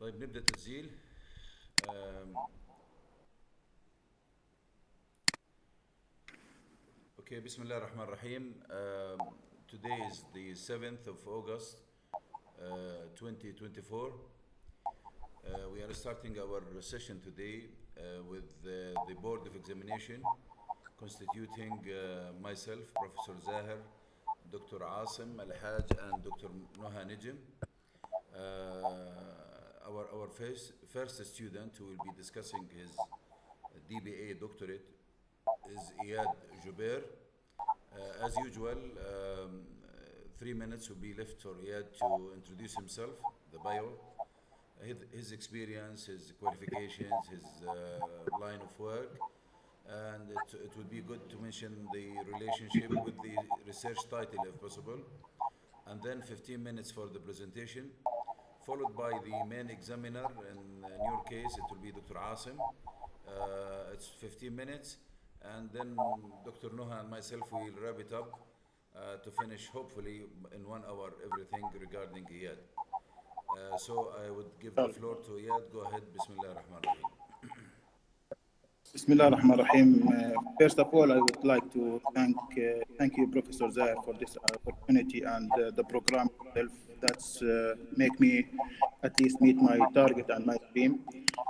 طيب نبدأ تسجيل. Okay, بسم الله الرحمن الرحيم. Today is the 7th of August 2024. We are starting our session today with the Board of Examination constituting myself, Professor Zahir, Dr. Asim Al-Haj and Dr. Noha Nijm. Our first student who will be discussing his DBA doctorate is Eyad Jubair. As usual, 3 minutes will be left for Eyad to introduce himself, the bio, his experience, his qualifications, his line of work, and it would be good to mention the relationship with the research title if possible, and then 15 minutes for the presentation, followed by the main examiner. In your case, it will be Dr. Asim. It's 15 minutes, and then Dr. Noha and myself will wrap it up to finish, hopefully, in 1 hour, everything regarding Eyad. So I would give the floor to Eyad. Go ahead. Bismillah ar-Rahman ar-Rahim. Bismillah ar-Rahman ar-Rahim. First of all, I would like to thank you, Professor Zahir, for this opportunity and the program itself. That's make me at least meet my target and my dream.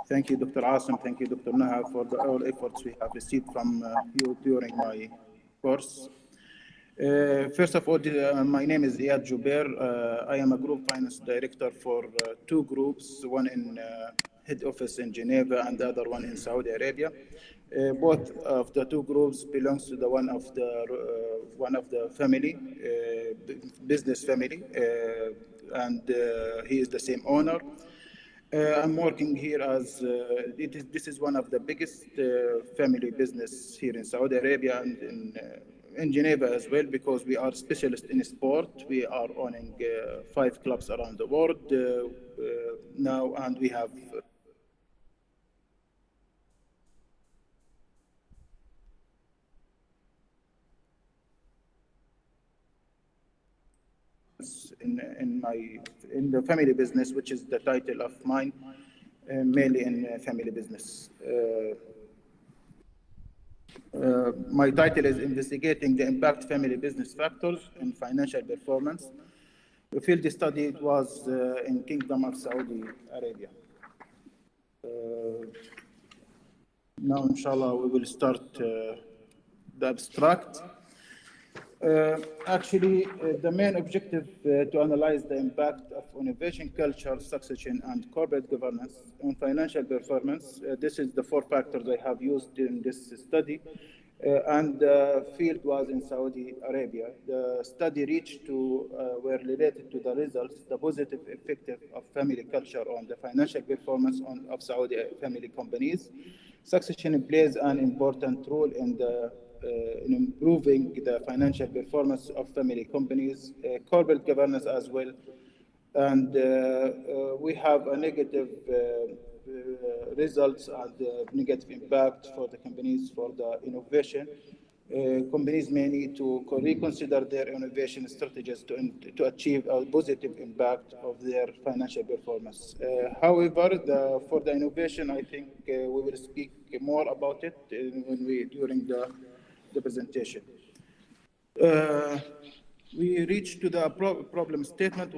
Thank you, Dr. Asim. Thank you, Dr. Naha, for all efforts we have received from you during my course. First of all, my name is Eyad Jubair. I am a group finance director for 2 groups, one in head office in Geneva and the other one in Saudi Arabia. Both of the 2 groups belongs to the one of the family, business family, and he is the same owner. I'm working here as this is one of the biggest family business here in Saudi Arabia and in Geneva as well, because we are specialists in sport. We are owning 5 clubs around the world now, and we have in the family business, which is the title of mine, mainly in family business. My title is Investigating the Impact Family Business Factors in Financial Performance. The field study was in Kingdom of Saudi Arabia. Now, inshallah, we will start the abstract. Actually, the main objective to analyze the impact of innovation culture, succession, and corporate governance on financial performance. This is the 4 factors I have used in this study, and the field was in Saudi Arabia. The study were related to the results, the positive effect of family culture on the financial performance of Saudi family companies. Succession plays an important role in improving the financial performance of family companies, corporate governance as well. And we have a negative results and negative impact for the companies for the innovation. Companies may need to reconsider their innovation strategies to achieve a positive impact of their financial performance. However, for the innovation, I think we will speak more about it during the presentation. We reached to the problem statement.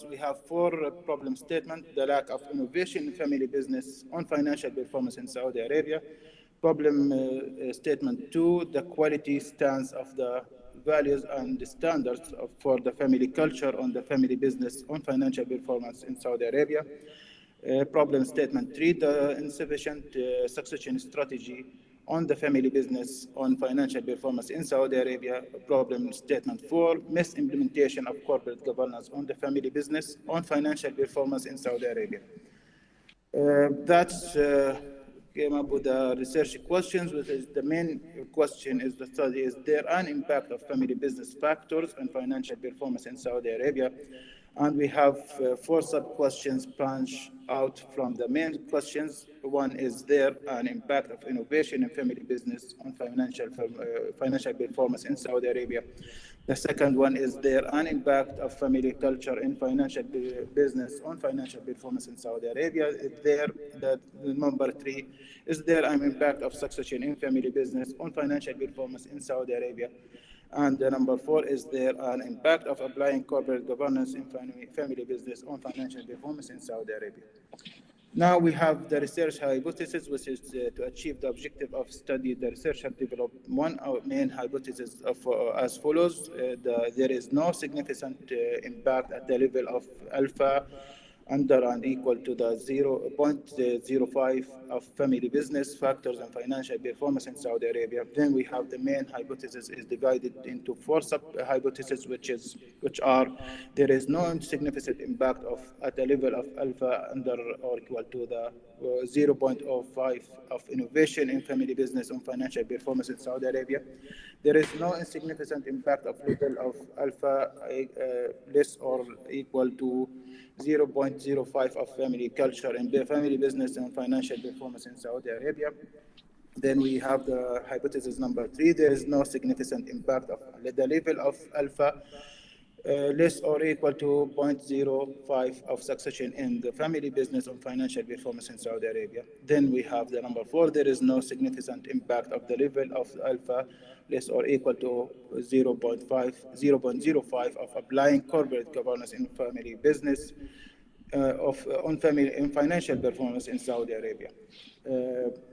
We have 4 problem statements: the lack of innovation in family business on financial performance in Saudi Arabia. Problem statement 2, the quality stance of the values and the standards for the family culture on the family business on financial performance in Saudi Arabia. Problem statement 3, the insufficient succession strategy on the family business on financial performance in Saudi Arabia. Problem statement 4, misimplementation of corporate governance on the family business on financial performance in Saudi Arabia. That's came up with the research questions, which is the main question is the study, is there an impact of family business factors and financial performance in Saudi Arabia? And we have 4 sub-questions branched out from the main questions. One is there an impact of innovation in family business on financial performance in Saudi Arabia? The second one is there an impact of family culture in financial business on financial performance in Saudi Arabia. There, the number 3 is there an impact of succession in family business on financial performance in Saudi Arabia. And the number 4 is there an impact of applying corporate governance in family business on financial performance in Saudi Arabia. Now we have the research hypothesis, which is to achieve the objective of study. The researcher developed one main hypothesis as follows. There is no significant impact at the level of alpha under and equal to the 0.05 of family business factors and financial performance in Saudi Arabia. Then we have the main hypothesis is divided into 4 sub-hypotheses, which are there is no significant impact at the level of alpha under or equal to the 0.05 of innovation in family business on financial performance in Saudi Arabia. There is no insignificant impact of level of alpha less or equal to 0.05 of family culture and family business and financial performance in Saudi Arabia. Then we have the hypothesis number 3. There is no significant impact of the level of alpha less or equal to 0.05 of succession in the family business on financial performance in Saudi Arabia. Then we have the number 4. There is no significant impact of the level of alpha less or equal to 0.05 of applying corporate governance in family business on financial performance in Saudi Arabia.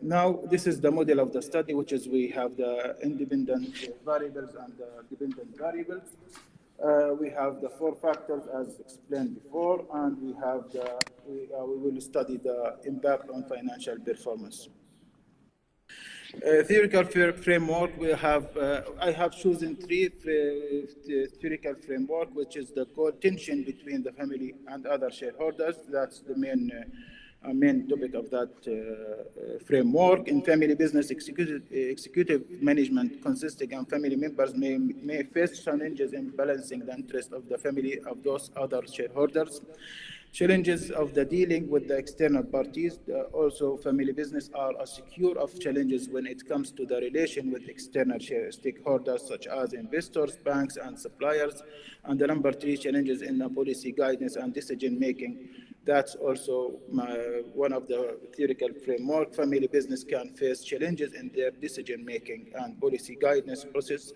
Now, this is the model of the study, which is we have the independent variables and the dependent variables. We have the 4 factors as explained before, and we will study the impact on financial performance. Theoretical framework, I have chosen 3 theoretical framework, which is the tension between the family and other shareholders. That's the main topic of that framework. In family business, executive management consisting of family members may face challenges in balancing the interest of the family of those other shareholders. Challenges of the dealing with the external parties. Also, family business are secure of challenges when it comes to the relation with external stakeholders such as investors, banks, and suppliers. And the number 3, challenges in the policy guidance and decision making. That's also one of the theoretical framework. Family business can face challenges in their decision making and policy guidance process,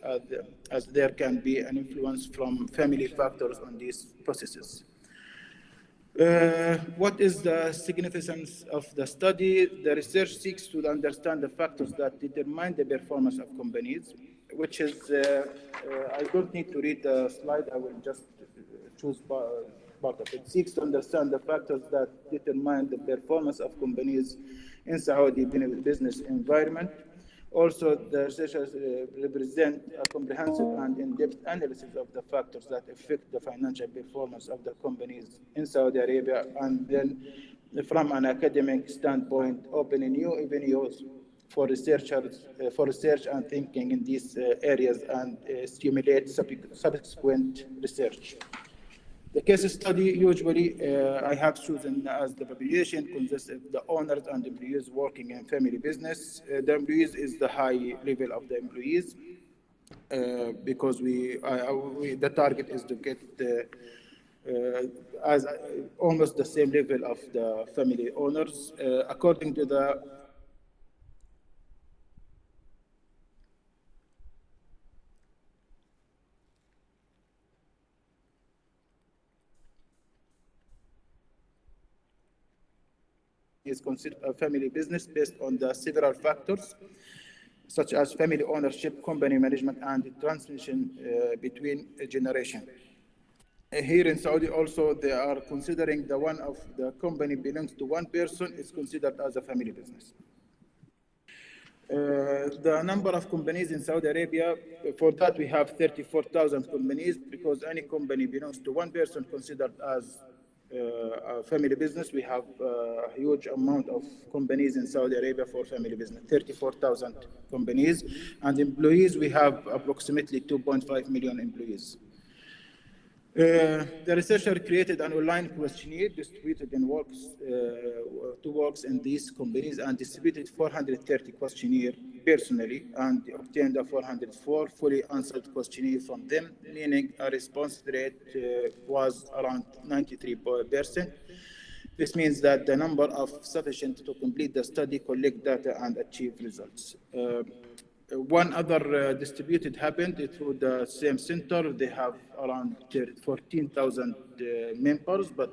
as there can be an influence from family factors on these processes. What is the significance of the study? The research seeks to understand the factors that determine the performance of companies, which is, I don't need to read the slide, I will just choose part of it. It seeks to understand the factors that determine the performance of companies in Saudi business environment. Also, the researchers represent a comprehensive and in-depth analysis of the factors that affect the financial performance of the companies in Saudi Arabia, and then from an academic standpoint, opening new avenues for researchers for research and thinking in these areas and stimulate subsequent research. The case study usually I have chosen as the population consists of the owners and employees working in family business. The employees is the high level of the employees because the target is to get as almost the same level of the family owners. According to the is considered a family business based on the several factors, such as family ownership, company management, and transmission between a generation. Here in Saudi also, they are considering the one of the company belongs to one person is considered as a family business. The number of companies in Saudi Arabia, for that we have 34,000 companies, because any company belongs to one person considered as a family business. We have a huge amount of companies in Saudi Arabia for family business, 34,000 companies. And employees, we have approximately 2.5 million employees. The researcher created an online questionnaire distributed in two works in these companies and distributed 430 questionnaires personally and obtained a 404 fully answered questionnaire from them, meaning a response rate was around 93%. This means that the number of sufficient to complete the study, collect data, and achieve results. One other distributed happened through the same center. They have around 14,000 members, but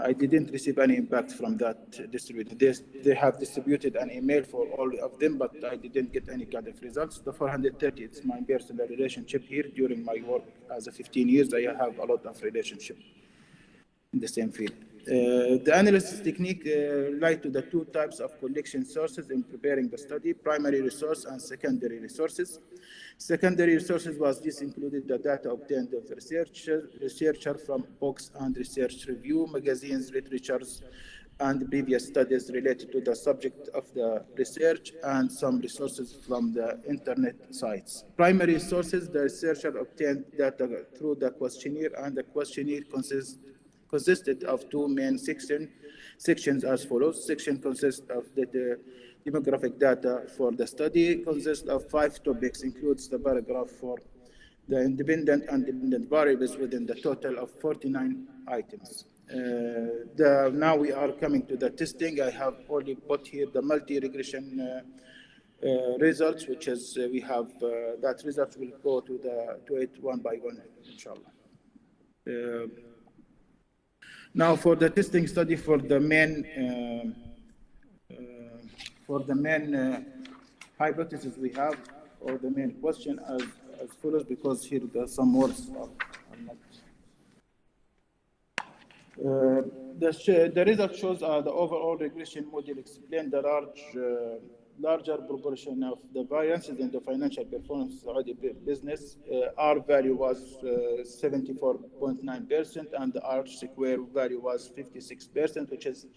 I didn't receive any impact from that distributed. They have distributed an email for all of them, but I didn't get any kind of results. The 430, it's my personal relationship here. During my work as a 15 years, I have a lot of relationship in the same field. The analysis technique relied to the two types of collection sources in preparing the study, primary resource and secondary resources. Secondary resources this included the data obtained of the researcher from books and research review, magazines, literatures, and previous studies related to the subject of the research, and some resources from the internet sites. Primary sources, the researcher obtained data through the questionnaire, and the questionnaire consisted of two main sections as follows. Section consists of the demographic data for the study, consists of 5 topics, includes the paragraph for the independent and dependent variables within the total of 49 items. Now we are coming to the testing. I have only put here the multi-regression results, which is we have that results will go to it one by one, inshallah. Now for the testing study for the main hypothesis we have, or the main question as follows, because here there are some words are not. The result shows the overall regression model explained the larger proportion of the variances in the financial performance of Saudi business. R value was 74.9% and the R square value was 56%, which is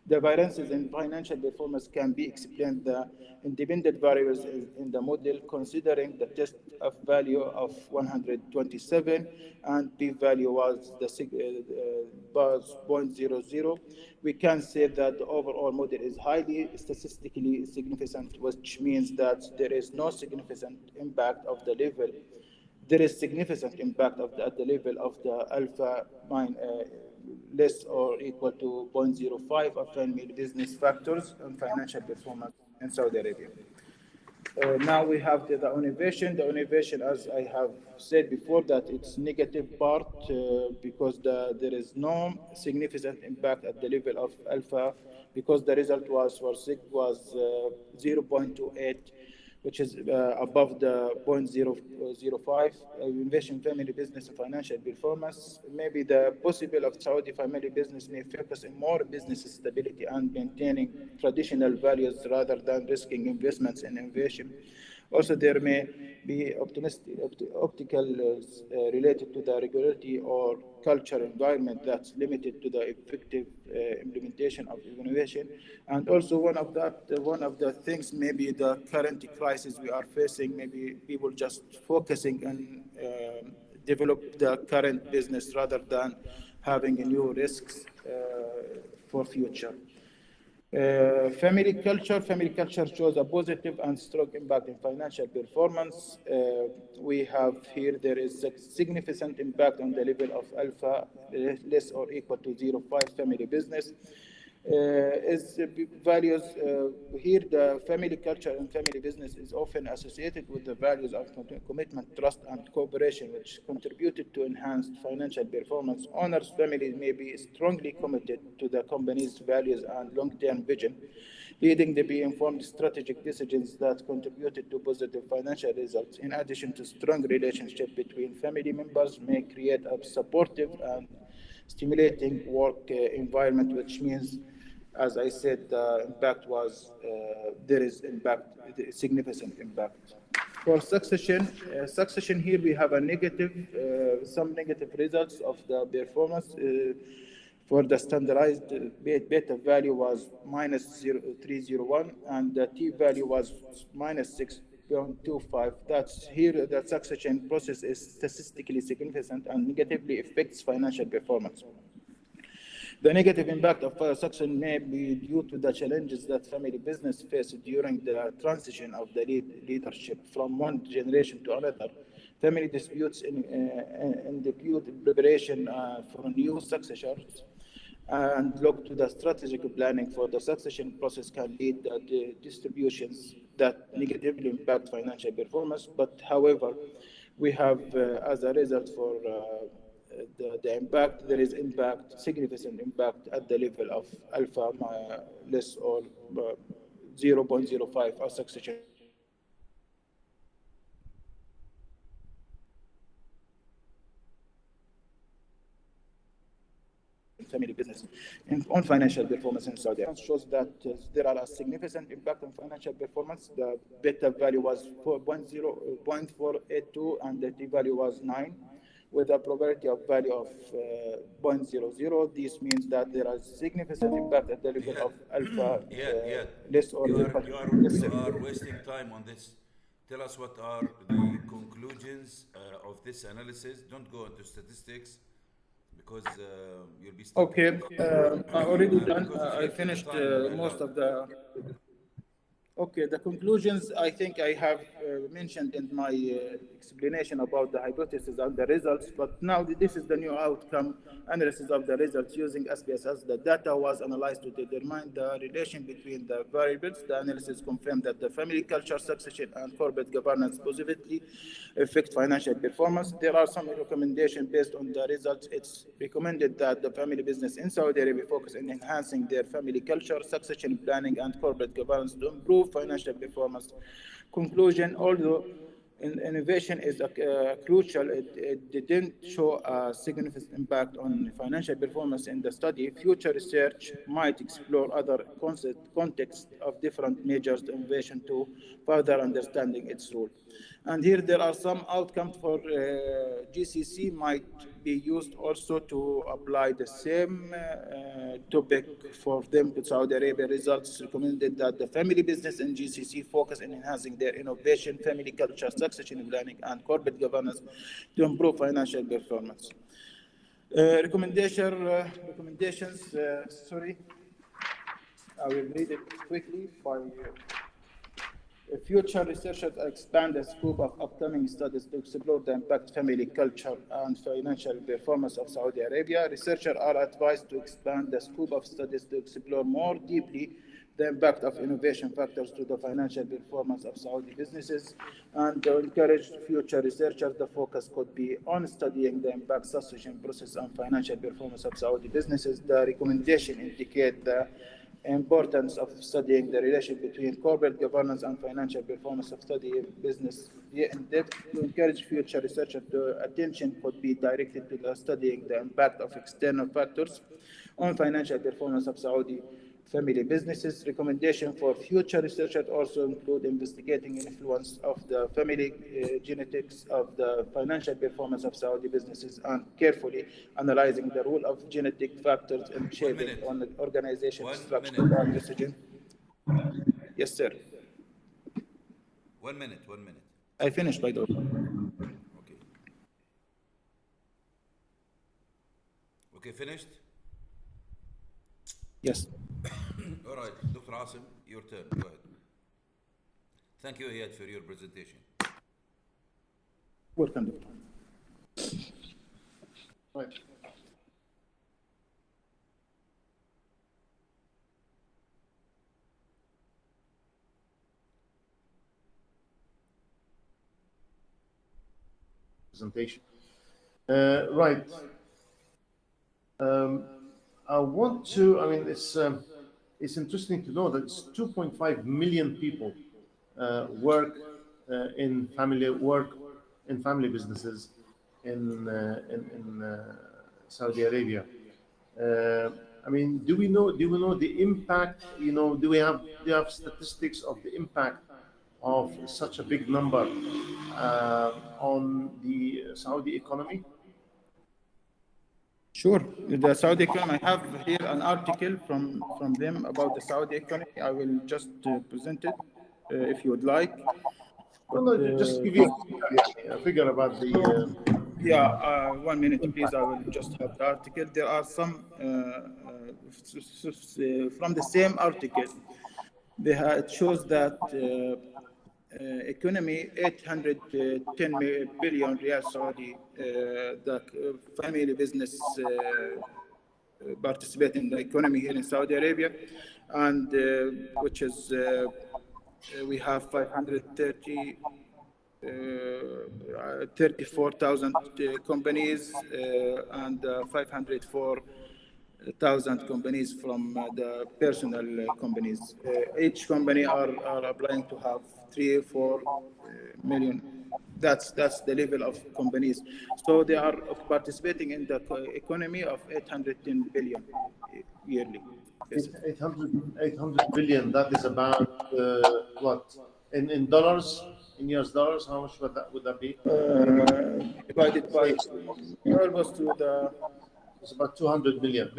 the variances in financial performance can be explained the independent variables in the model, considering the test of value of 127 and p-value was 0.00. We can say that the overall model is highly statistically significant, which means that there is no significant impact of the level. There is significant impact at the level of the alpha less or equal to 0.05 of family business factors and financial performance in Saudi Arabia. Now we have the innovation. The innovation, as I have said before, that it's negative part because there is no significant impact at the level of alpha, because the result was 0.28, which is above the 0.005. Innovation, family business, and financial performance. Maybe the possible of Saudi family business may focus on more business stability and maintaining traditional values rather than risking investments in innovation. Also, there may be optical related to the regulatory or cultural environment that's limited to the effective implementation of innovation. And also one of the things, maybe the current crisis we are facing, maybe people just focusing on develop the current business rather than having new risks for future. Family culture shows a positive and strong impact in financial performance. We have here, there is a significant impact on the level of alpha less or equal to 0.5 family business. Values here, the family culture and family business is often associated with the values of commitment, trust, and cooperation, which contributed to enhanced financial performance. Owners' families may be strongly committed to the company's values and long-term vision, leading to be informed strategic decisions that contributed to positive financial results. In addition to strong relationship between family members may create a supportive and stimulating work environment, which means, as I said, the impact was, there is impact, significant impact. For succession here we have a negative, some negative results of the performance. For the standardized beta value was -301 and the t value was 6.25. That's here, the succession process is statistically significant and negatively affects financial performance. The negative impact of succession may be due to the challenges that family business face during the transition of the leadership from one generation to another. Family disputes in dispute preparation for new successors and look to the strategic planning for the succession process can lead to distributions that negatively impact financial performance. But however, we have as a result for the impact, there is impact, significant impact at the level of alpha less or 0.05 or succession family business on financial performance in Saudi Arabia. Shows that there are a significant impact on financial performance. The beta value was 0.482 and the t value was 9 with a probability of value of 0.00. This means that there is significant impact at the level of alpha less or you are wasting time on this. Tell us what are the conclusions of this analysis. Don't go into statistics because you'll be stuck. Okay, I already done. I finished most of the. Okay, the conclusions I think I have mentioned in my explanation about the hypothesis and the results, but now this is the new outcome analysis of the results using SPSS. The data was analyzed to determine the relation between the variables. The analysis confirmed that the family culture, succession, and corporate governance positively affect financial performance. There are some recommendations based on the results. It's recommended that the family business in Saudi Arabia focus on enhancing their family culture, succession planning, and corporate governance to improve financial performance. Conclusion, although innovation is crucial, it didn't show a significant impact on financial performance in the study. Future research might explore other contexts of different measures of innovation to further understanding its role. And here there are some outcomes for GCC might be used also to apply the same topic for them to Saudi Arabia. Results recommended that the family business in GCC focus on enhancing their innovation, family culture, succession planning, and corporate governance to improve financial performance. Recommendations, sorry, I will read it quickly. Future researchers expand the scope of upcoming studies to explore the impact family culture and financial performance of Saudi Arabia. Researchers are advised to expand the scope of studies to explore more deeply the impact of innovation factors to the financial performance of Saudi businesses, and to encourage future researchers, the focus could be on studying the impact succession process and financial performance of Saudi businesses. The recommendation indicate the importance of studying the relation between corporate governance and financial performance of Saudi business in depth. To encourage future researchers, the attention could be directed to the studying the impact of external factors on financial performance of Saudi family businesses. Recommendation for future researchers also include investigating influence of the family genetics of the financial performance of Saudi businesses and carefully analyzing the role of genetic factors in shaping on the organization structure and decision. Yes, sir. 1 minute. I finished, by the way. Okay, finished? Yes. All right, Dr. Asim, your turn. Go ahead. Thank you, Eyad, for your presentation. Welcome, Doctor. Right. Presentation. Right. I want to. I mean, it's interesting to know that it's 2.5 million people work in family businesses in Saudi Arabia. I mean, do we know the impact? You know, do you have statistics of the impact of such a big number on the Saudi economy? Sure. The Saudi economy, I have here an article from them about the Saudi economy. I will just present it if you would like. No, just give you a figure about the. Yeah, 1 minute, please. I will just have the article. There are some from the same article. It shows that economy 810 billion riyal Saudi. The family business participate in the economy here in Saudi Arabia, and which is we have 34,000 companies and 504,000 companies from the personal companies. Each company are applying to have 3 or 4 million. That's the level of companies. So they are participating in the economy of 810 billion yearly. 800 billion. That is about what in dollars, in US dollars? How much would that be? Divided by almost to the. It's about 200 billion.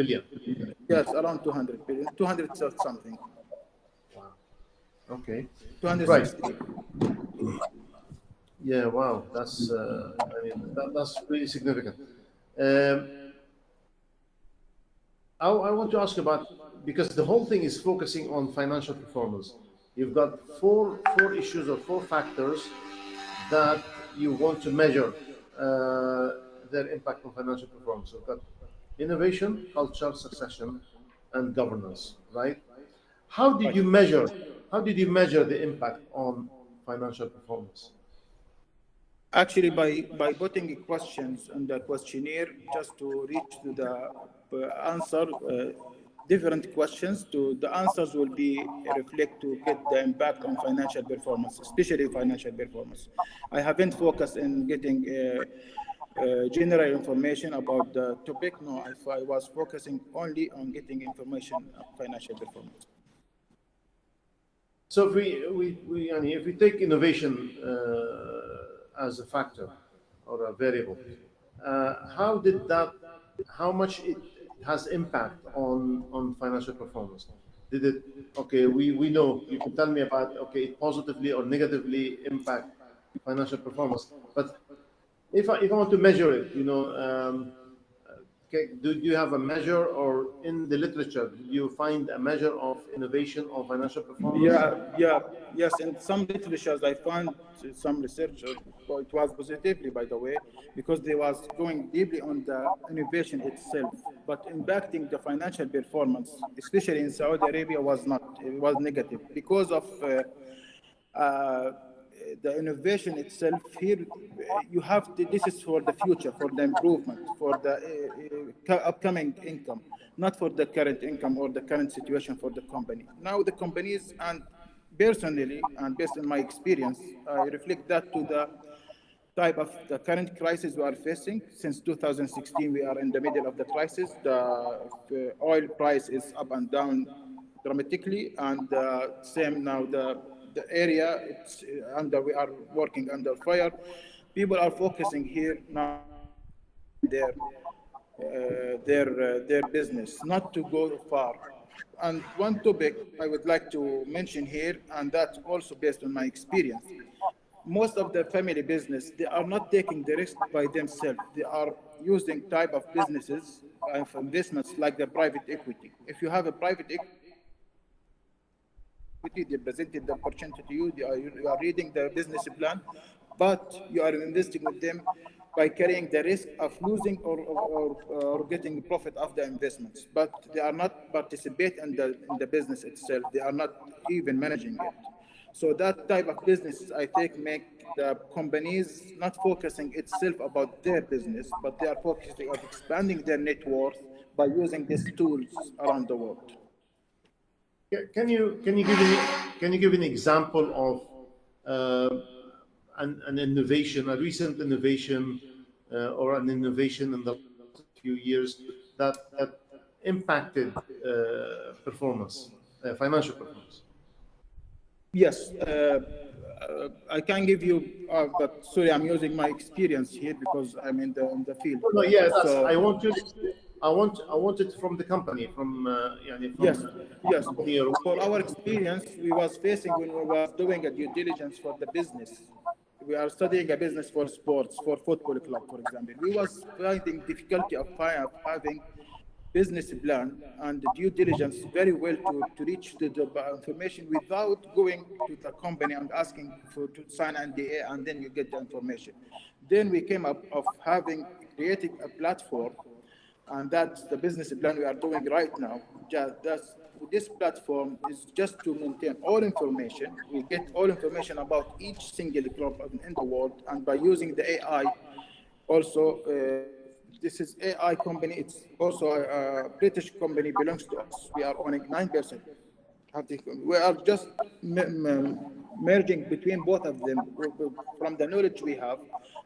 Yes, around 200 billion, 200 something. Wow. Okay. 260. Right. Yeah. Wow. That's that's really significant. I want to ask about, because the whole thing is focusing on financial performance. You've got four issues or 4 factors that you want to measure their impact on financial performance. You've got innovation, culture, succession, and governance. Right? How did you measure the impact on financial performance? Actually, by putting questions in the questionnaire just to reach to the answer, different questions, to the answers will be reflect to get the impact on financial performance, especially financial performance. I haven't focused in getting general information about the topic. No, I was focusing only on getting information of financial performance. So if we take innovation as a factor or a variable, how much it has impact on financial performance? Did it, okay, we know, you can tell me about, okay, it positively or negatively impact financial performance, but if I want to measure it, okay, do you have a measure, or in the literature, do you find a measure of innovation or financial performance? Yes. In some literatures, I found some research. It was positively, by the way, because they was going deeply on the innovation itself, but impacting the financial performance, especially in Saudi Arabia, was not. It was negative because of the innovation itself. Here, you have to, this is for the future, for the improvement, for the upcoming income, not for the current income or the current situation for the company. Now the companies, and personally, and based on my experience, I reflect that to the type of the current crisis we are facing. Since 2016, we are in the middle of the crisis. The oil price is up and down dramatically, and same now the area it's under, we are working under fire. People are focusing here now their business, not to go far. And one topic I would like to mention here, and that's also based on my experience. Most of the family business, they are not taking the risk by themselves. They are using type of businesses of investments like the private equity. If you have a private equity, they presented the opportunity to you, you are reading the business plan, but you are investing with them by carrying the risk of losing or getting profit of the investments. But they are not participating in the business itself. They are not even managing it. So that type of business, I think, make the companies not focusing itself about their business, but they are focusing on expanding their net worth by using these tools around the world. Can you give an example of an innovation, a recent innovation, or an innovation in the last few years that impacted performance, financial performance? Yes, I can give you, but sorry, I'm using my experience here because I'm in the field. No, yeah, so, I want you I want it from the company, from Yes. company or For our experience, we was facing when we was doing a due diligence for the business. We are studying a business for sports, for football club, for example. We was finding difficulty of having business plan and the due diligence very well to reach to the information without going to the company and asking to sign NDA, and then you get the information. Then we came up of creating a platform, and that's the business plan we are doing right now. This platform is just to maintain all information. We get all information about each single club in the world, and by using the AI, also this is AI company. It's also a British company, belongs to us. We are owning 9%. We are just merging between both of them from the knowledge we have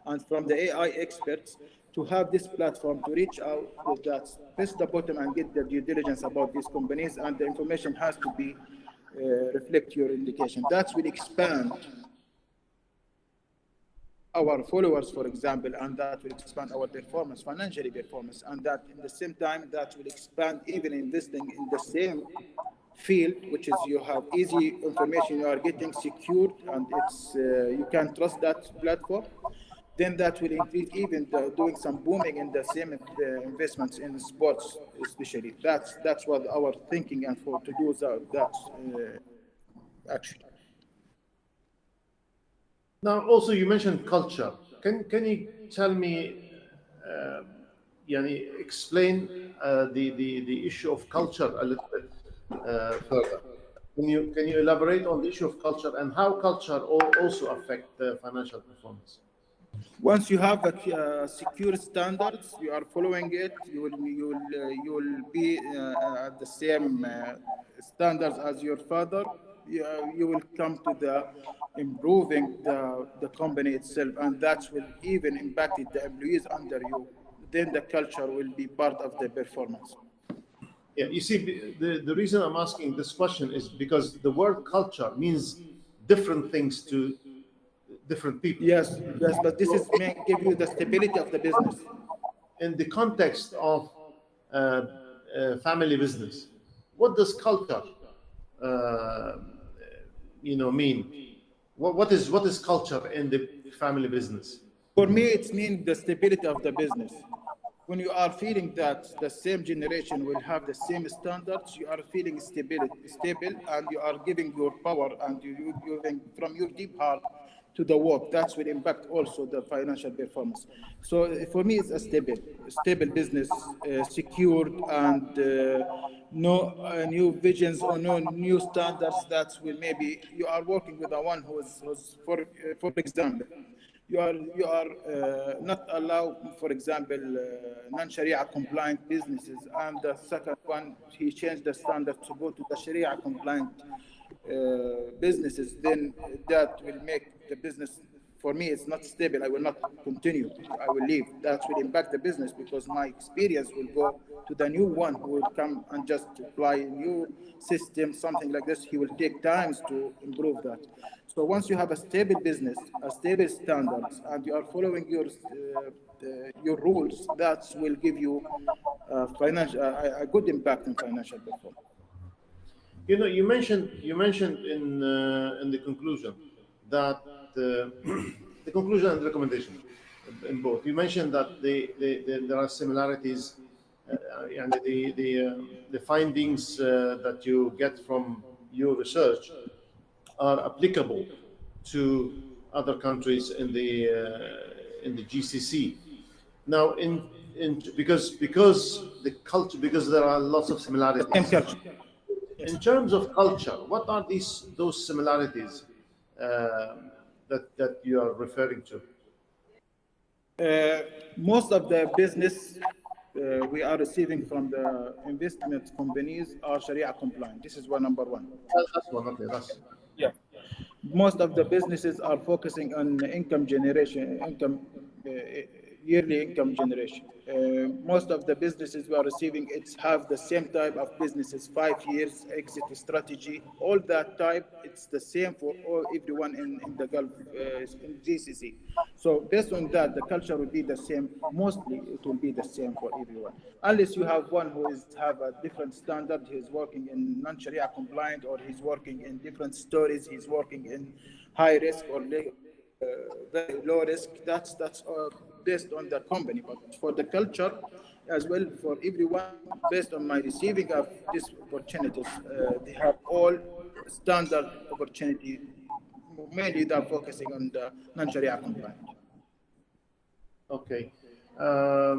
and from the AI experts to have this platform to reach out with that, press the button and get the due diligence about these companies, and the information has to be reflect your indication. That will expand our followers, for example, and that will expand our performance, financially performance, and that in the same time that will expand even investing in the same field, which is you have easy information you are getting secured, and it's you can trust that platform. Then that will increase even doing some booming in the same investments in sports, especially. That's what our thinking and for to do that actually. Now, also you mentioned culture. Can you tell me, explain the issue of culture a little bit further? Can you elaborate on the issue of culture and how culture also affect the financial performance? Once you have secure standards, you are following it. You will be at the same standards as your father. You will come to the improving the company itself, and that will even impact the employees under you. Then the culture will be part of the performance. Yeah, you see, the reason I'm asking this question is because the word culture means different things to different people. Yes, but this is may give you the stability of the business. In the context of family business, what does culture mean? What is culture in the family business? For me, it means the stability of the business. When you are feeling that the same generation will have the same standards, you are feeling stable, and you are giving your power and you giving from your deep heart to the work. That will impact also the financial performance. So for me, it's a stable business, secured, and no new visions or no new standards that will maybe you are working with the one who's for example. You are not allowed, for example, non-Sharia compliant businesses, and the second one, he changed the standard to go to the Sharia compliant businesses. Then that will make the business, for me, it's not stable. I will not continue. I will leave. That will impact the business because my experience will go to the new one who will come and just apply a new system, something like this. He will take time to improve that. So once you have a stable business, a stable standards, and you are following your rules, that will give you a good impact on financial performance. You mentioned in the conclusion that the conclusion and recommendation in both. You mentioned that there are similarities, and the findings that you get from your research are applicable to other countries in the GCC. Now, because the culture, because there are lots of similarities. In terms of culture, what are those similarities that you are referring to? Most of the business we are receiving from the investment companies are Sharia compliant. This is number one. That's one. Okay, yeah. Most of the businesses are focusing on income generation, yearly income generation. Most of the businesses we are receiving, it's have the same type of businesses, 5 years exit strategy, all that type. It's the same for everyone in the Gulf, in GCC. So based on that, the culture will be the same. Mostly, it will be the same for everyone, unless you have one who is have a different standard. He's working in non-Sharia compliant, or he's working in different stories. He's working in high risk or very low risk. That's based on the company. But for the culture as well, for everyone, based on my receiving of these opportunities, they have all standard opportunity. Mainly they're focusing on the non-Sharia compliant. Okay. I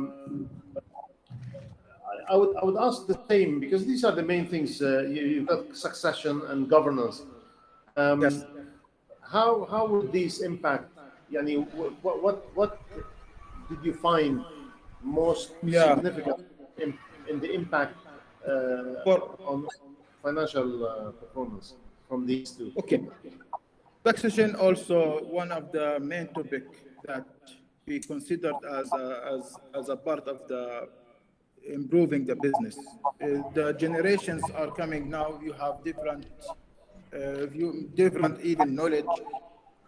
would ask the same, because these are the main things. You've got succession and governance. Yes. How would these impact? Yani, what did you find most Yeah. significant in the impact For on financial performance from these two? okay. Taxation also one of the main topic that we considered as a part of the improving the business. The generations are coming now. You have different even knowledge,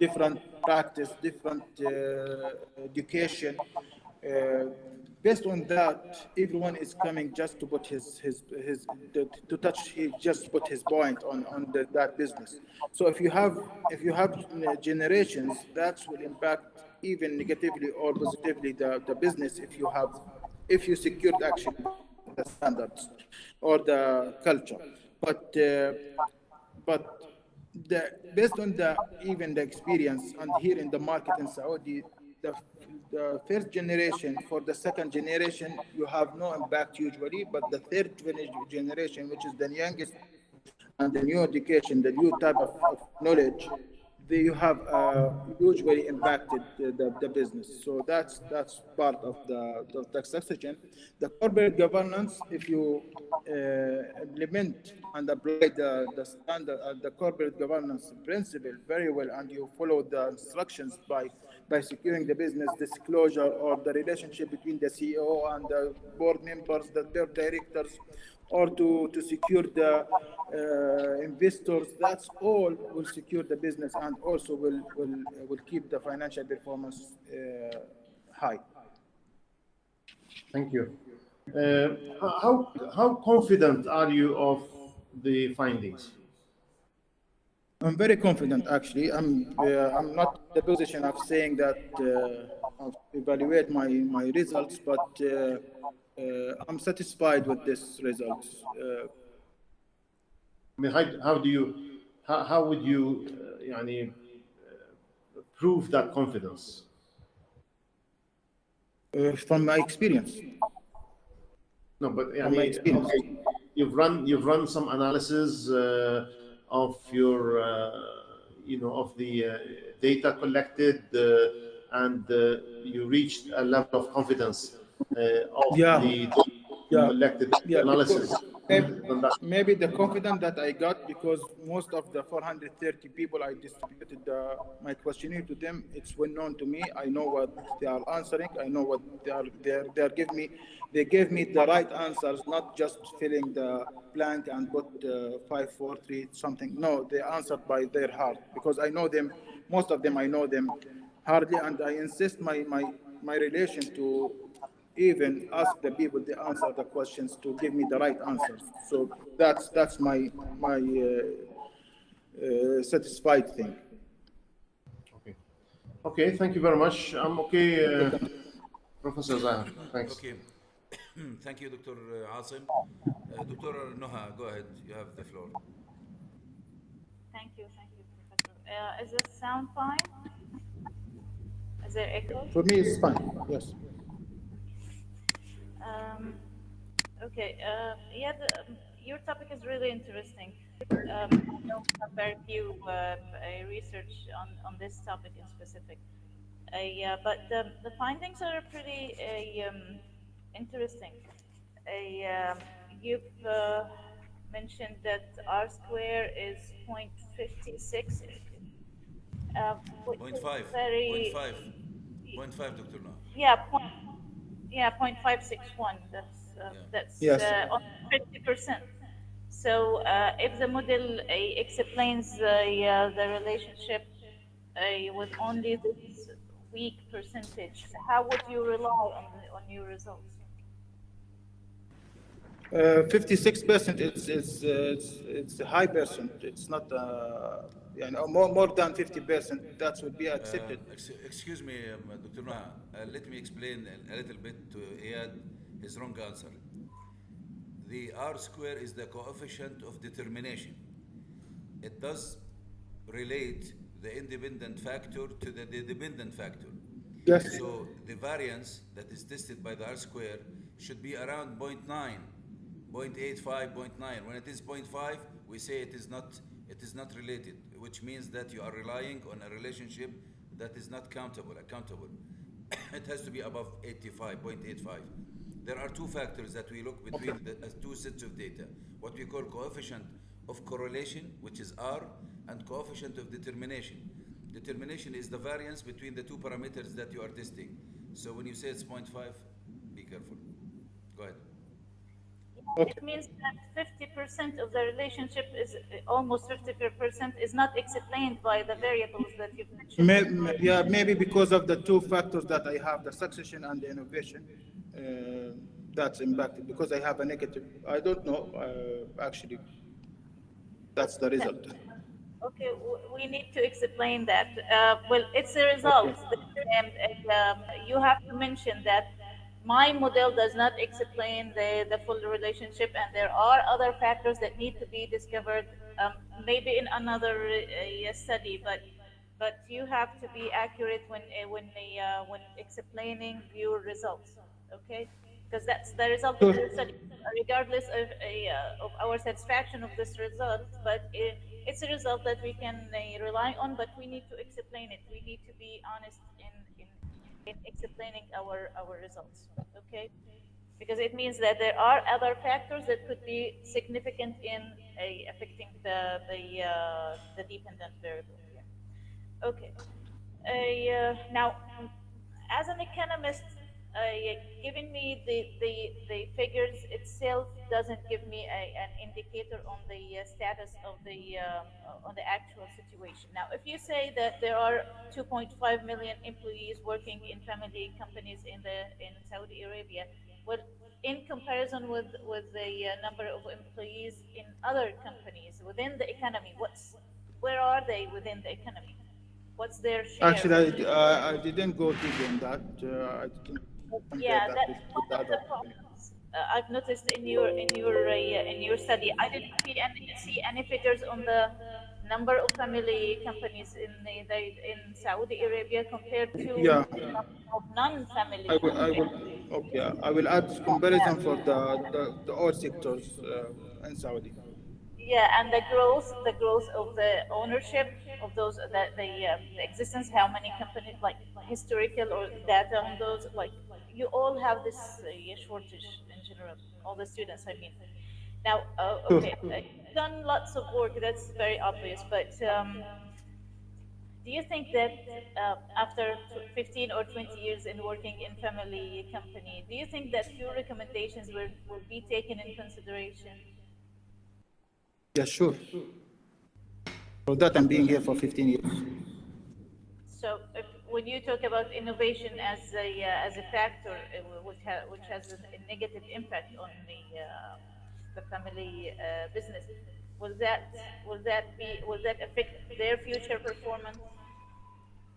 different practice, different education. Uh, Based on that, everyone is coming just to put his to touch. He just put his point on that business. So if you have generations, that will impact even negatively or positively the business. If you secured actually the standards or the culture, but based on the even the experience and here in the market in Saudi, the, the first generation for the second generation, you have no impact usually, but the third generation, which is the youngest and the new education, the new type of knowledge, you have usually impacted the business. So that's part of the tax oxygen. The corporate governance, if you implement and apply the standard, the corporate governance principle very well, and you follow the instructions by securing the business disclosure or the relationship between the CEO and the board members, the board directors, or to secure the investors. That's all will secure the business and also will keep the financial performance high. Thank you. How confident are you of the findings? I'm very confident, actually. I'm not in the position of saying that of evaluate my results, but I'm satisfied with these results. I mean, how would you يعني, prove that confidence? From my experience. No, but From my يعني, experience. okay, you've run some analysis of your of the data collected, and you reached a level of confidence of Yeah. the Yeah. collected Yeah, analysis. maybe the confidence that I got, because most of the 430 people I distributed my questionnaire to them, it's well known to me. I know what they are answering. I know what they give me. They gave me the right answers, not just filling the blank and put 5, 4, 3 something. No, they answered by their heart, because I know them. Most of them I know them hardly, and I insist my relation to even ask the people to answer the questions to give me the right answers. So that's my satisfied thing. Okay. Okay. Thank you very much. I'm okay, Professor Zahar. Thanks. Okay. Thank you, Dr. Asim. Dr. Noha, go ahead. You have the floor. Thank you, Professor. Is the sound fine? Is there echo? For me, it's fine. Yes. Okay. Yeah, your topic is really interesting. I know very few research on this topic in specific. Yeah, but the findings are pretty interesting. You've mentioned that R square is 0.56, which Point is five. very, Point five. Point five, Dr. Noha. yeah, Yeah, 0.561. That's Yes. on 50%. So if the model explains the relationship with only this weak percentage, how would you rely on your results? 56% it's a high percent. It's not more than 50%. That would be accepted. Excuse me, Dr. Noha. Let me explain a little bit to Eyad his wrong answer. The R square is the coefficient of determination. It does relate the independent factor to the dependent factor. Yes. So the variance that is tested by the R square should be around 0.9, 0.85, 0.9. When it is 0.5, we say it is not related, which means that you are relying on a relationship that is not accountable. It has to be above 85, 0.85. There are two factors that we look between the two sets of data. What we call coefficient of correlation, which is R, and coefficient of determination. Determination is the variance between the two parameters that you are testing. So when you say it's 0.5, be careful. Go ahead. Okay. It means that 50% of the relationship is almost 50% is not explained by the variables that you've mentioned. Yeah, maybe because of the two factors that I have, the succession and the innovation, that's impacted because I have a negative. I don't know, actually, that's the result. Okay, we need to explain that. Well, it's a Okay. result. You have to mention that my model does not explain the full relationship, and there are other factors that need to be discovered, maybe in another study. But you have to be accurate when explaining your results. Okay, because that's the result of your study, regardless of our satisfaction of this result. But it's a result that we can rely on, but we need to explain it. We need to be honest in explaining our results. Okay, because it means that there are other factors that could be significant in affecting the dependent variable here. Okay. Now, as an economist, giving me the figures itself doesn't give me an indicator on the status of on the actual situation. Now, if you say that there are 2.5 million employees working in family companies in Saudi Arabia, well, in comparison with the number of employees in other companies within the economy, where are they within the economy? What's their share? Actually, I didn't go deep in that. I didn't compare Yeah, that that's with one the of the other company. problems I've noticed in your study. I didn't see any figures on the number of family companies in Saudi Arabia compared to Yeah, the number of non-family I companies. will, okay, I will add comparison for the all sectors in Saudi. Yeah, and the growth of the ownership of those, the existence, how many companies, like historical or data on those, like you all have this shortage in general, all the students, I mean. Now, Sure. okay, you've done lots of work, that's very obvious, but do you think that after 15 or 20 years in working in family company, do you think that your recommendations will be taken in consideration? Yeah, sure. For that, I'm being here for 15 years. So, when you talk about innovation as a factor which has a negative impact on the family business, will that affect their future performance?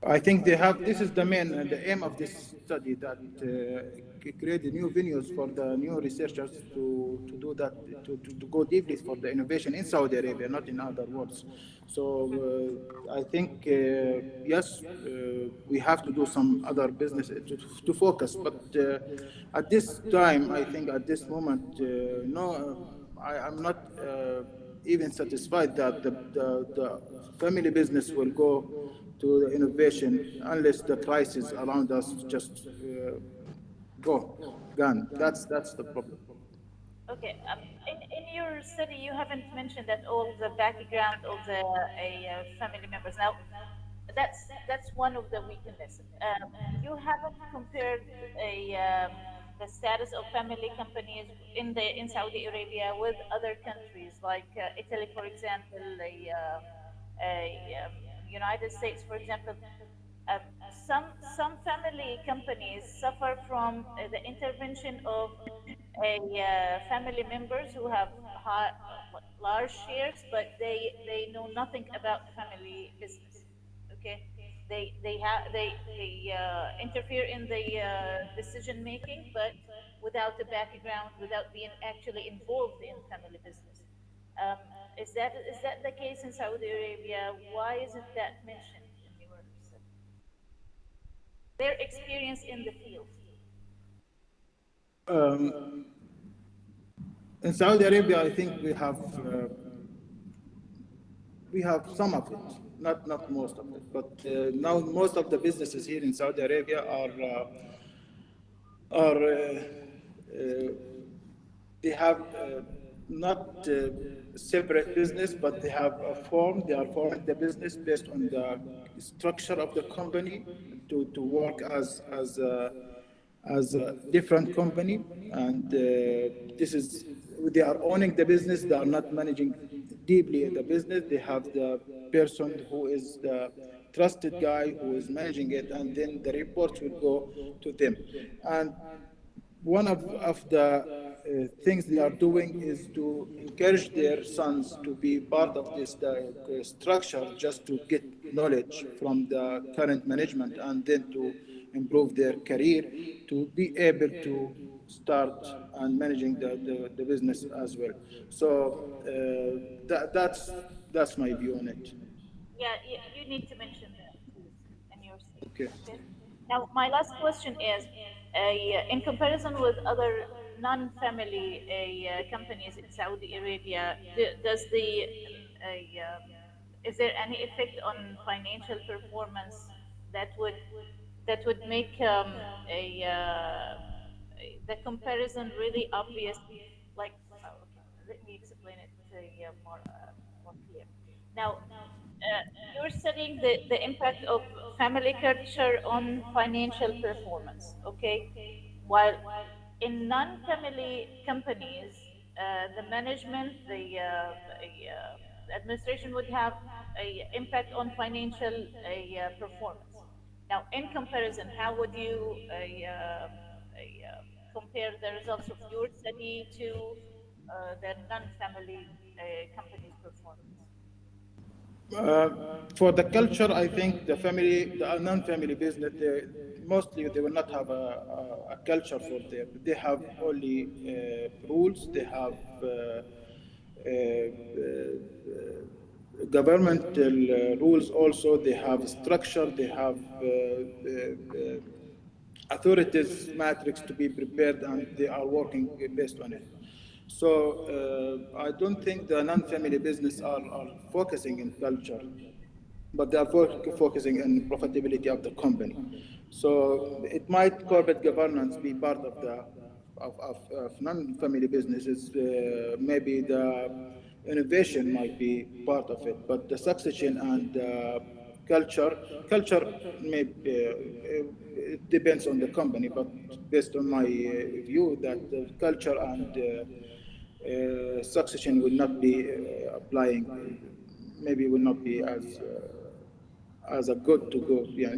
I think they have, this is the aim of this study, that create new venues for the new researchers to do that, to go deeply for the innovation in Saudi Arabia, not in other worlds. So I think, yes, we have to do some other business to focus. But at this time, I think at this moment, no, I'm not even satisfied that the family business will go to the innovation unless the crisis around us just gone. That's the problem. Okay. In your study, you haven't mentioned that all the background of the family members. Now, that's one of the weaknesses. You haven't compared the status of family companies in Saudi Arabia with other countries like Italy, for example, United States, for example. Um, some family companies suffer from the intervention of family members who have large shares, but they know nothing about family business. Okay, they interfere in the decision making, but without a background, without being actually involved in family business. Um, is that the case in Saudi Arabia? Why isn't that mentioned in your study? Their experience in the field. Um, in Saudi Arabia, I think we have some of it, not most of it. But now most of the businesses here in Saudi Arabia are they have not separate business, but they have a form. They are forming the business based on the structure of the company to work as a different company, and this is they are owning the business. They are not managing deeply the business. They have the person who is the trusted guy who is managing it, and then the reports will go to them. And one of the things they are doing is to encourage their sons to be part of this structure just to get knowledge from the current management and then to improve their career to be able to start and managing the business as well. So that's my view on it. Yeah, you need to mention that, please, in your Okay. statement. Okay. Now, my last question is, in comparison with other non-family companies in Saudi Arabia, does is there any effect on financial performance that would make the comparison really obvious? Like, okay, let me explain it more clear. Now, you're studying the impact of family culture on financial performance, okay? While in non-family companies, the management, the administration would have a impact on financial performance. Now, in comparison, how would you compare the results of your study to the non-family companies' performance? Uh, for the culture, I think the non-family business, mostly they will not have a culture for them. They have only rules. They have governmental rules. Also, they have structure. They have authorities matrix to be prepared, and they are working based on it. So I don't think the non-family business are focusing in culture, but they are focusing on profitability of the company. So it might corporate governance be part of of non-family businesses. Maybe the innovation might be part of it, but the succession and culture may it depends on the company. But based on my view, that the culture and succession will not be applying. Maybe will not be as a good to go. Yeah,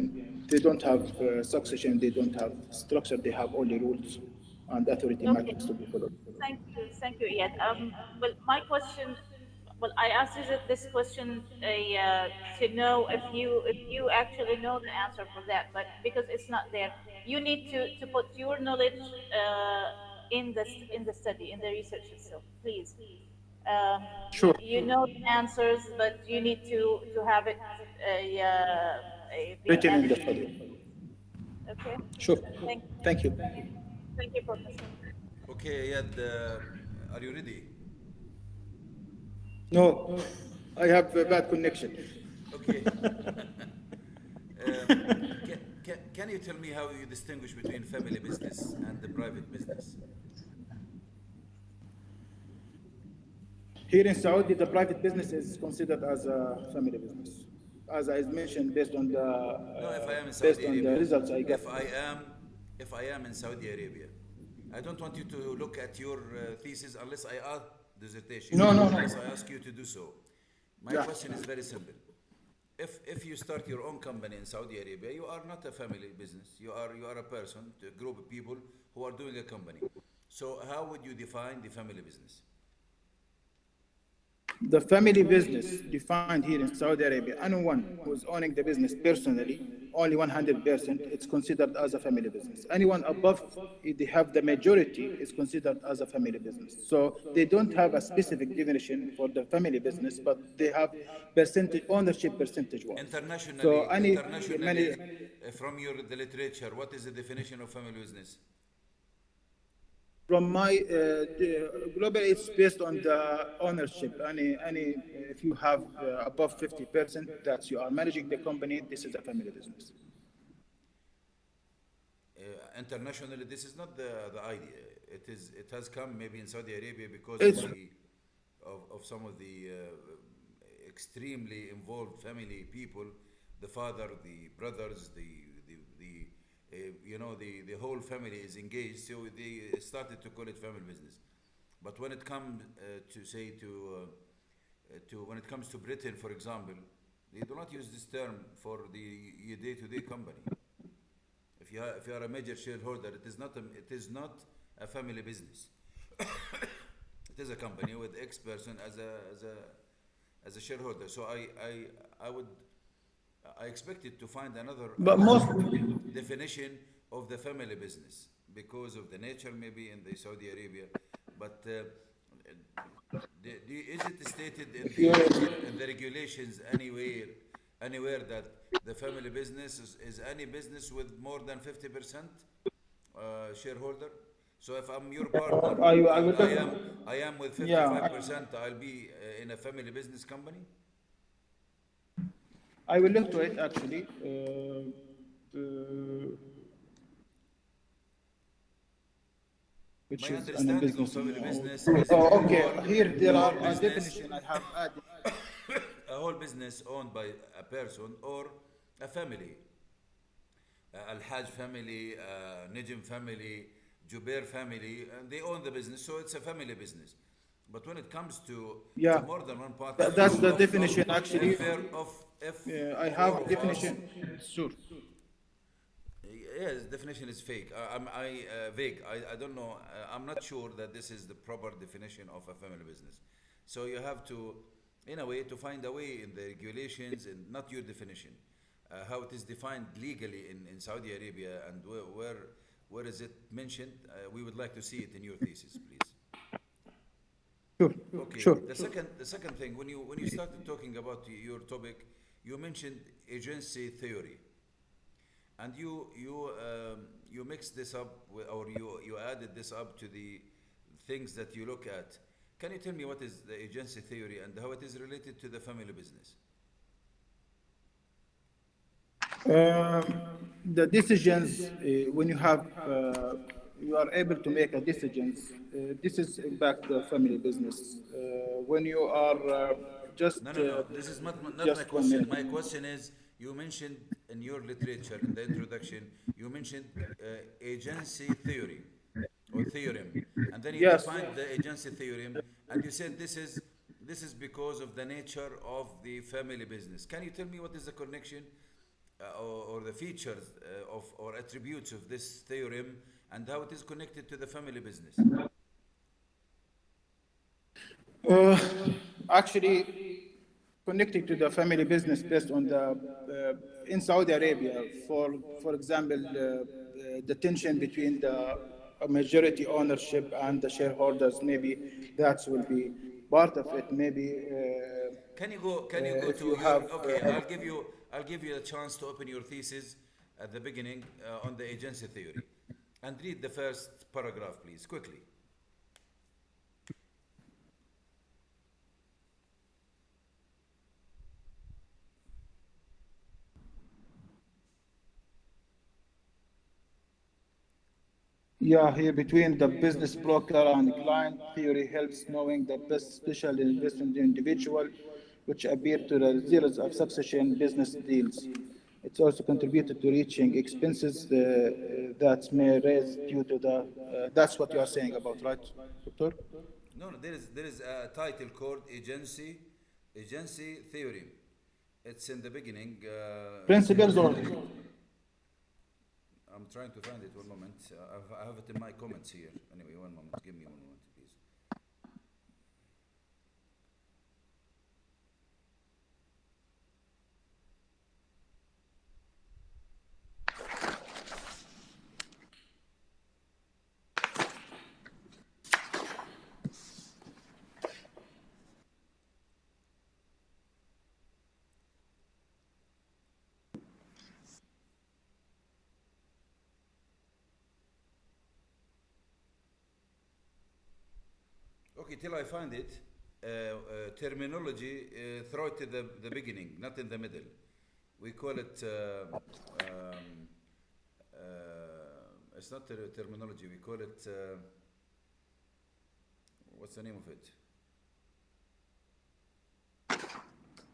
they don't have succession, they don't have structure, they have only rules and authority Okay. matrix to be followed. Thank you, Iyad. Well, my question, well, I asked you this question to know if you actually know the answer for that, but because it's not there, you need to put your knowledge in the study, in the research itself, please. Um, Sure. you know the answers, but you need to have it being Written in added the to the. study. Okay. Sure. Thank Thank you. thank you, Professor. Okay, Ayad, are you ready? No, I have a bad connection. Okay. Can you tell me how you distinguish between family business and the private business? Here in Saudi, the private business is considered as a family business. As I mentioned, No, if I am in based Saudi on the Arabia, results I got. if I am in Saudi Arabia, I don't want you to look at your thesis unless I ask dissertation. No. Unless I ask you to do so. My Yeah. question is very simple. If you start your own company in Saudi Arabia, you are not a family business. You are a person, a group of people who are doing a company. So how would you define the family business? The family business defined here in Saudi Arabia, anyone who is owning the business personally, only 100%, it's considered as a family business. Anyone above, if they have the majority, is considered as a family business. So they don't have a specific definition for the family business, but they have percentage ownership percentage-wise. Internationally, So internationally, from the literature, what is the definition of family business? From my globally, it's based on the ownership. If you have above 50%, that you are managing the company, this is a family business. Internationally, this is not the idea. It has come maybe in Saudi Arabia because of some of the extremely involved family people, the father, the brothers, the whole family is engaged, so they started to call it family business. But when it comes when it comes to Britain, for example, they do not use this term for the day-to-day company. If you are a major shareholder, it is not a family business. It is a company with X person as a shareholder. So I expected to find another definition of the family business because of the nature maybe in the Saudi Arabia, but is it stated in the regulations anywhere that the family business is any business with more than 50% shareholder? So if I'm your partner, I am with 55%, I'll be in a family business company? I will look to it actually. Which My is understanding of family business is okay. Here there are a definition I have added. A whole business owned by a person or a family. Al-Hajj family, Najm family, Jubair family, and they own the business, so it's a family business. But when it comes to more than one partner, that's the definition actually. I have definition. Sure. Yes, definition is fake. Vague. I don't know. I'm not sure that this is the proper definition of a family business. So you have to, in a way, to find a way in the regulations and not your definition, how it is defined legally in Saudi Arabia and where is it mentioned. We would like to see it in your thesis, please. Sure. Okay. Sure. The second thing, when you started talking about your topic, you mentioned agency theory, and you mixed this up or you added this up to the things that you look at. Can you tell me what is the agency theory and how it is related to the family business? The decisions when you are able to make a decisions. This is impact the family business. When you are just no. This is not just my question. My question is, you mentioned in your literature in the introduction, you mentioned agency theory or theorem, and then you defined the agency theorem, and you said this is because of the nature of the family business. Can you tell me what is the connection or the features or attributes of this theorem and how it is connected to the family business? Actually, connected to the family business based on the in Saudi Arabia, for example, the tension between the majority ownership and the shareholders. Maybe that will be part of it. Maybe. Can you go to your, okay? I'll give you a chance to open your thesis at the beginning on the agency theory, and read the first paragraph, please, quickly. Yeah, here between the business broker and client theory helps knowing the best special investment individual, which appear to the zeros of succession business deals. It's also contributed to reaching expenses that may raise due to the, that's what you are saying about, right, Doctor? No, there is a title called agency theory. It's in the beginning. Principles or? I'm trying to find it. One moment. I have it in my comments here. Anyway, one moment. Give me one moment, please. Okay, till I find it, terminology, throw it to the beginning, not in the middle. We call it, it's not terminology, we call it, what's the name of it?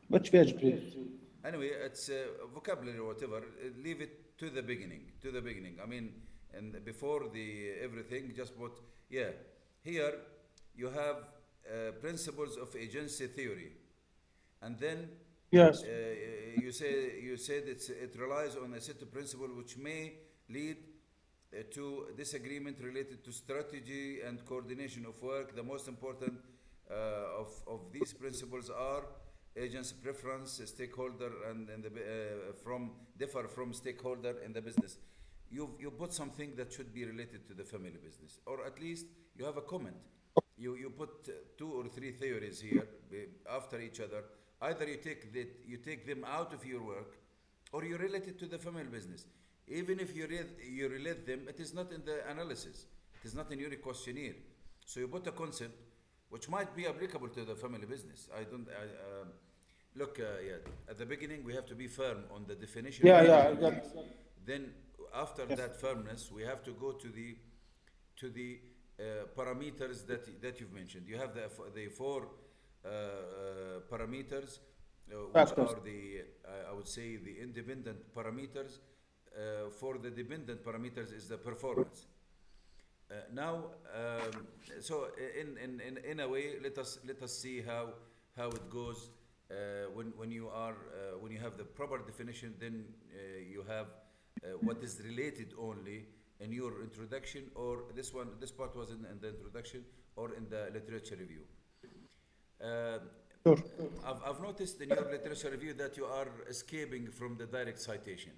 Which page, please? Anyway, it's vocabulary or whatever. Leave it to the beginning. I mean, and before the everything, just put, yeah. Here you have principles of agency theory, and then Yes. you said it relies on a set of principles which may lead to disagreement related to strategy and coordination of work. The most important of these principles are agency preference, stakeholder, and differ from stakeholder in the business. You put something that should be related to the family business, or at least you have a comment. You put 2 or 3 theories here after each other. Either you take them out of your work, or you relate it to the family business. Even if you relate them, it is not in the analysis. It is not in your questionnaire. So you put a concept which might be applicable to the family business. Look, at the beginning we have to be firm on the definition. Then after that firmness, we have to go to the parameters that you've mentioned. You have the 4 parameters, which are I would say the independent parameters. For the dependent parameters is the performance. Now, so in a way, let us see how it goes when you have the proper definition. Then you have what is related only in your introduction, or this part was in the introduction or in the literature review. Sure. I've noticed in your literature review that you are escaping from the direct citation.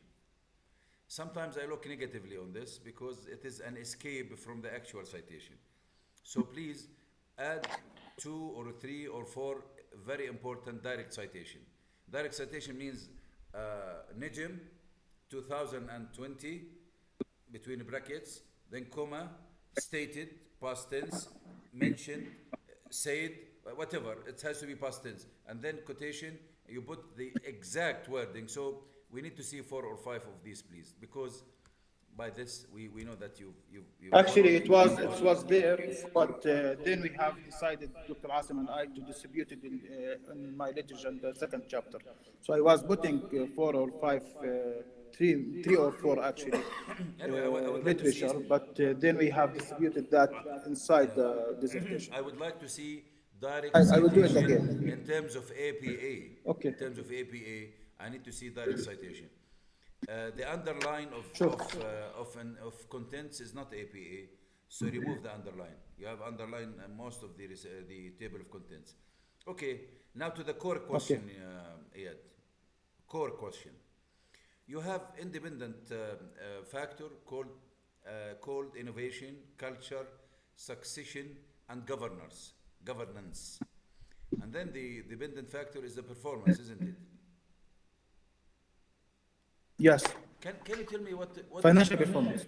Sometimes I look negatively on this because it is an escape from the actual citation. So please add 2 or 3 or 4 very important direct citation. Direct citation means NIJM 2020 between brackets, then comma, stated, past tense, mentioned, said, whatever. It has to be past tense. And then quotation, you put the exact wording. So we need to see 4 or 5 of these, please, because by this we know that you Actually, it was there, but then we have decided, Dr. Asim and I, to distribute it in my literature in the 2nd chapter. So I was putting 4 or 5, 3 or 4 actually literature, but then we have distributed that inside the dissertation. I would like to see direct I will do it again. in terms of APA. Okay. In terms of APA, I need to see direct citation. The underline of contents is not APA, so remove the underline. You have underline most of the table of contents. Okay, now to the core question, Eyad. Core question. You have independent factor called innovation, culture, succession, and governance. And then the dependent factor is the performance, isn't it? Yes. Can you tell me what Financial performance.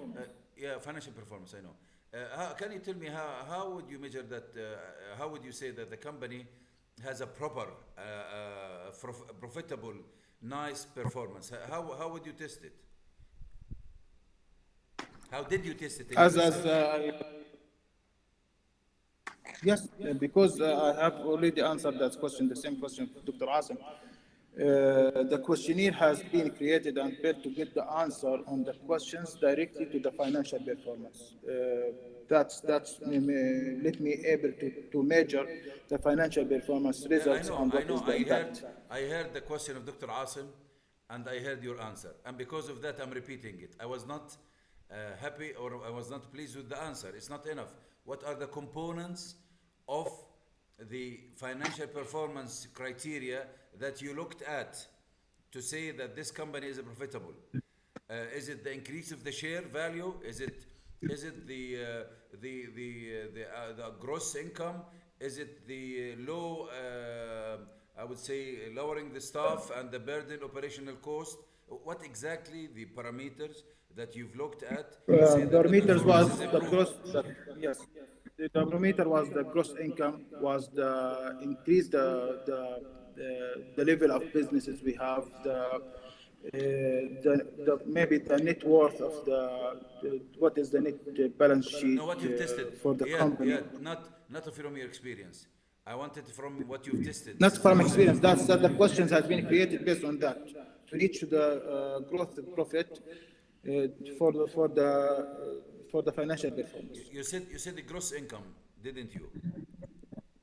Yeah, financial performance, I know. Can you tell me how would you measure that, how would you say that the company has a proper, profitable, nice performance? How would you test it? How did you test it? Yes, because I have already answered that question, the same question, Dr. Asim. The questionnaire has been created and built to get the answer on the questions directly to the financial performance. That's let me able to measure the financial performance results and what is the impact. I heard the question of Dr. Asim, and I heard your answer, and because of that, I'm repeating it. I was not happy, or I was not pleased with the answer. It's not enough. What are the components of the financial performance criteria that you looked at to say that this company is profitable? Is it the increase of the share value? Is it the gross income? Is it the low, I would say, lowering the staff and the burden operational cost? What exactly the parameters that you've looked at? The parameters was the gross. Yes, the parameter was the gross income, was the increase the level of businesses we have, the maybe the net worth of the what is the net balance sheet No, what you've tested for the company. not from your experience. I want it from what you've tested. Not from experience. That's that the questions has been created based on that to reach the growth profit for the financial performance. You said the gross income, didn't you?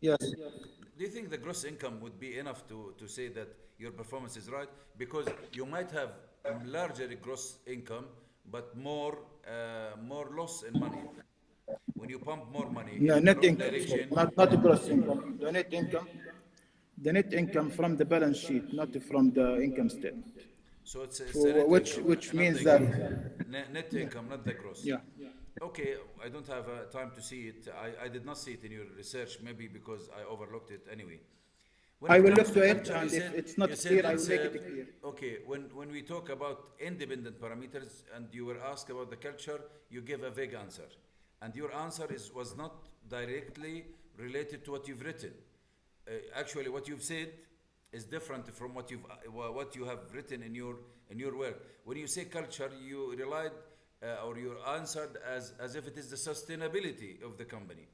Yes. Do you think the gross income would be enough to say that your performance is right? Because you might have larger gross income, but more loss in money. When you pump more money, Yeah, net income, direction, not the gross income. The net income from the balance sheet, not from the income statement. so it's a net income, Which not means the that net income, not the gross. yeah. Okay, I don't have time to see it. I did not see it in your research, maybe because I overlooked it anyway. When I it will comes look to it, culture, and you if said- it's not you said clear, I will it's, make it clear. Okay, when we talk about independent parameters and you were asked about the culture, you give a vague answer. And your answer was not directly related to what you've written. Actually, what you've said is different from what you have written in your work. When you say culture, you relied or you answered as if it is the sustainability of the company.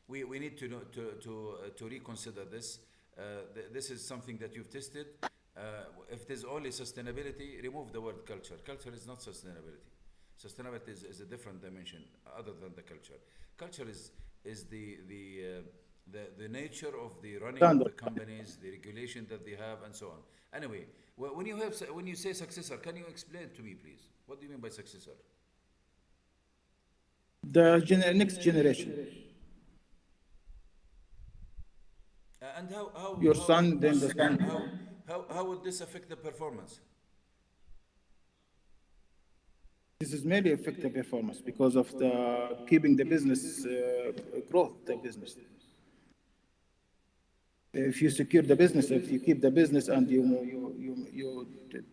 We need to know, to reconsider this. This is something that you've tested. If it is only sustainability, remove the word culture. Culture is not sustainability. Sustainability is a different dimension other than the culture. Culture is the nature of the running of the companies, the regulation that they have, and so on. Anyway, when you say successor, can you explain to me, please? What do you mean by successor? The next generation. And how Your how son, would then this- the son. how would this affect the performance? This is mainly affect the performance because of the keeping the business growth, the business. If you secure the business, if you keep the business and you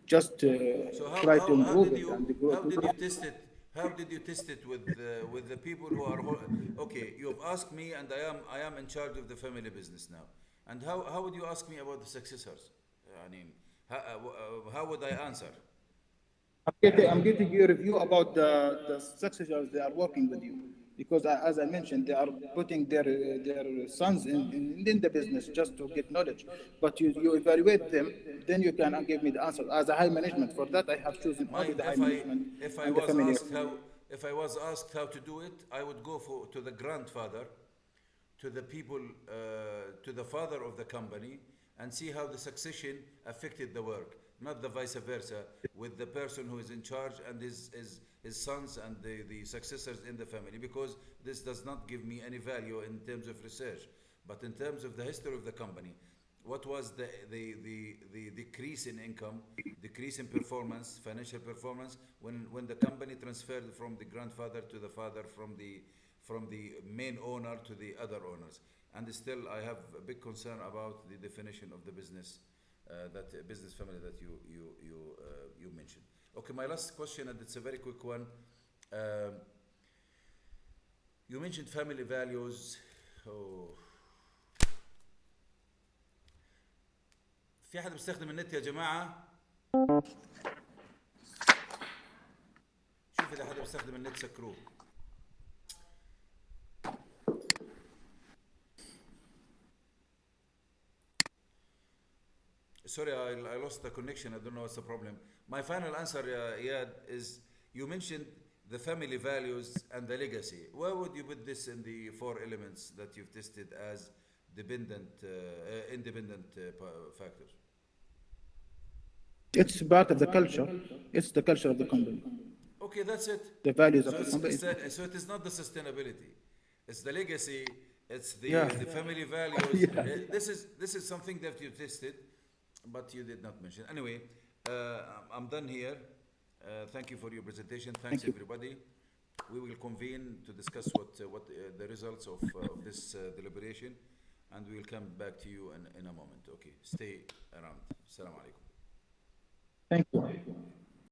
just So try to improve did it you and grow. how did you test it? How did you test it with the people who are okay? You've asked me, and I am in charge of the family business now. And how would you ask me about the successors? I mean, how would I answer? I'm getting your review about the successors they are working with you. Because as I mentioned, they are putting their sons in the business just to get knowledge. But you evaluate them, then you can give me the answer. As a high management, for that I have chosen only the high management and the family. If I was asked how to do it, I would go to the grandfather, to the people, to the father of the company, and see how the succession affected the work, not the vice versa, with the person who is in charge and his sons and the successors in the family, because this does not give me any value in terms of research. But in terms of the history of the company, what was the decrease in income, decrease in performance, financial performance, when the company transferred from the grandfather to the father, from the main owner to the other owners? And still, I have a big concern about the definition of the business, that business family that you mentioned. Okay, my last question, and it's a very quick one. You mentioned family values. في أحد بيستخدم النت يا جماعة؟ شوف إذا حدا بيستخدم النت سكروه. Sorry, I lost the connection. I don't know what's the problem. My final answer, Iyad, is you mentioned the family values and the legacy. Where would you put this in the four elements that you've tested as independent factors? It's part of the culture. It's the culture of the company. Okay, that's it. The values So, of the company. so it is not the sustainability. It's the legacy. It's the, Yeah. the family values. Yeah. This is something that you tested, but you did not mention. Anyway, I'm done here. Thank you for your presentation. Thanks, Thank you. everybody. We will convene to discuss what the results of this deliberation, and we will come back to you in a moment. Okay, stay around. Assalamu alaikum. Thank you.